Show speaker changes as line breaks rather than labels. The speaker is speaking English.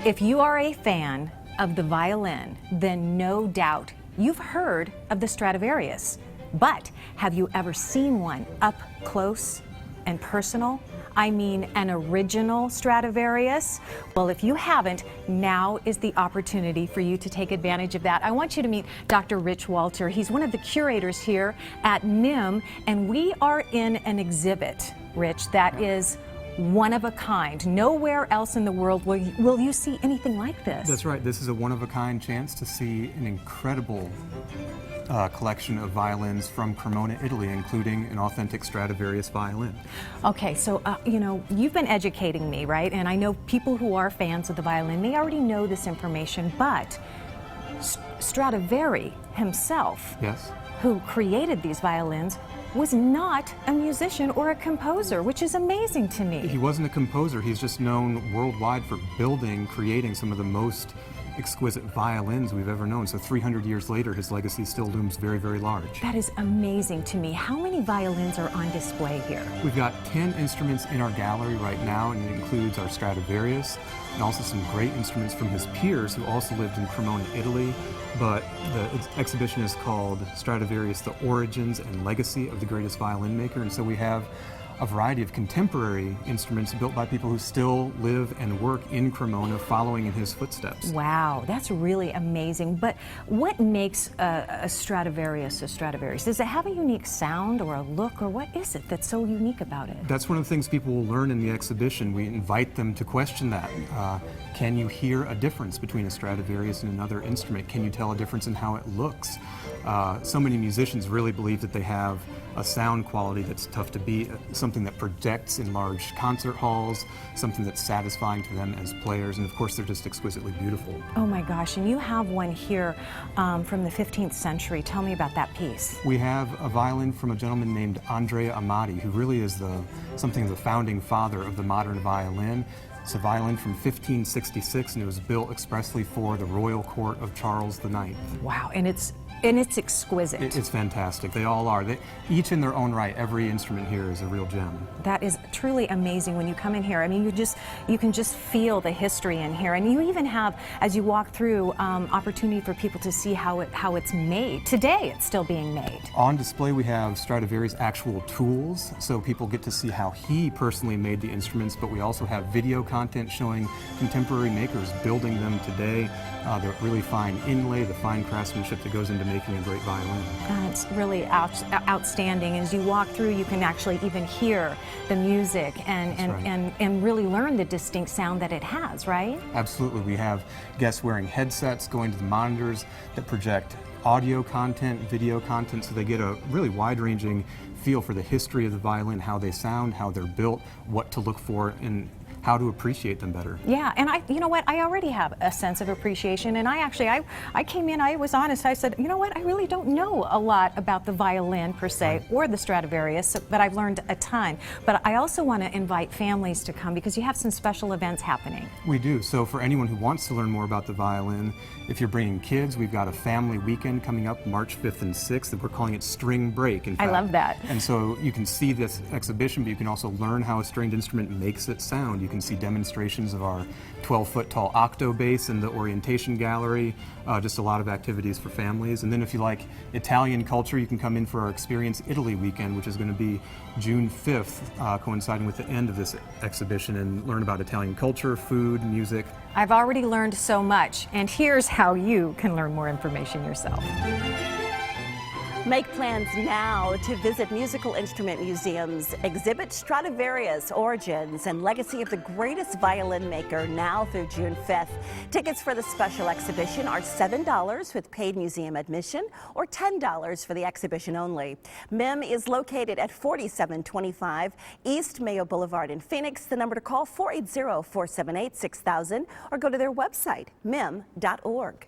If you are a fan of the violin, then no doubt you've heard of the Stradivarius. But have you ever seen one up close and personal? I mean, an original Stradivarius? Well, if you haven't, now is the opportunity for you to take advantage of that. I want you to meet Dr. Rich Walter. He's one of the curators here at MIM, and we are in an exhibit, Rich, that is one of a kind. Nowhere else in the world will you see anything like this.
That's right. This is a one-of-a-kind chance to see an incredible collection of violins from Cremona, Italy, including an authentic Stradivarius violin.
Okay, so you know, you've been educating me, right? And I know people who are fans of the violin, they already know this information, but Stradivari himself,
yes,
who created these violins, was not a musician or a composer, which is amazing to me.
He wasn't a composer. He's just known worldwide for creating some of the most exquisite violins we've ever known. So 300 years later, his legacy still looms very, very large.
That is amazing to me. How many violins are on display here? We've
got 10 instruments in our gallery right now, and it includes our Stradivarius and also some great instruments from his peers who also lived in Cremona, Italy. But the exhibition is called Stradivarius, the Origins and Legacy of the Greatest Violin Maker. And so we have a variety of contemporary instruments built by people who still live and work in Cremona, following in his footsteps.
Wow, that's really amazing. But what makes a Stradivarius a Stradivarius? Does it have a unique sound or a look, or what is it that's so unique about it?
That's one of the things people will learn in the exhibition. We invite them to question that. Can you hear a difference between a Stradivarius and another instrument? Can you tell a difference in how it looks? So many musicians really believe that they have a sound quality that's tough to beat, something that projects in large concert halls, something that's satisfying to them as players, and of course they're just exquisitely beautiful.
Oh my gosh, and you have one here from the 15th century. Tell me about that piece.
We have a violin from a gentleman named Andrea Amati, who really is something of the founding father of the modern violin. It's a violin from 1566, and it was built expressly for the royal court of Charles IX.
Wow, and it's exquisite.
It's fantastic. They all are. Each in their own right. Every instrument here is a real gem.
That is truly amazing when you come in here. I mean, you can just feel the history in here, and you even have, as you walk through, opportunity for people to see how it's made. Today, it's still being made.
On display, we have Stradivari's actual tools, so people get to see how he personally made the instruments. But we also have video content showing contemporary makers building them today. The really fine inlay, the fine craftsmanship that goes into making a great violin.
It's really outstanding. As you walk through, you can actually even hear the music and really learn the distinct sound that it has, right?
Absolutely. We have guests wearing headsets, going to the monitors that project audio content, video content, so they get a really wide-ranging feel for the history of the violin, how they sound, how they're built, what to look for, and how to appreciate them better.
Yeah, and you know what, I already have a sense of appreciation, and I came in, I was honest, I said, you know what, I really don't know a lot about the violin per se, or the Stradivarius, but I've learned a ton. But I also want to invite families to come because you have some special events happening.
We do. So for anyone who wants to learn more about the violin, if you're bringing kids, we've got a family weekend coming up March 5th and 6th, and we're calling it String Break, in fact.
I love that.
And so you can see this exhibition, but you can also learn how a stringed instrument makes it sound. You can see demonstrations of our 12-foot tall octo bass in the orientation gallery, just a lot of activities for families. And then if you like Italian culture, you can come in for our Experience Italy weekend, which is going to be June 5th, coinciding with the end of this exhibition, and learn about Italian culture, food, music.
I've already learned so much, and here's how you can learn more information yourself.
Make plans now to visit Musical Instrument Museum's exhibit Stradivarius, Origins and Legacy of the Greatest Violin Maker, now through June 5th. Tickets for the special exhibition are $7 with paid museum admission, or $10 for the exhibition only. MIM is located at 4725 East Mayo Boulevard in Phoenix. The number to call, 480-478-6000, or go to their website, mim.org.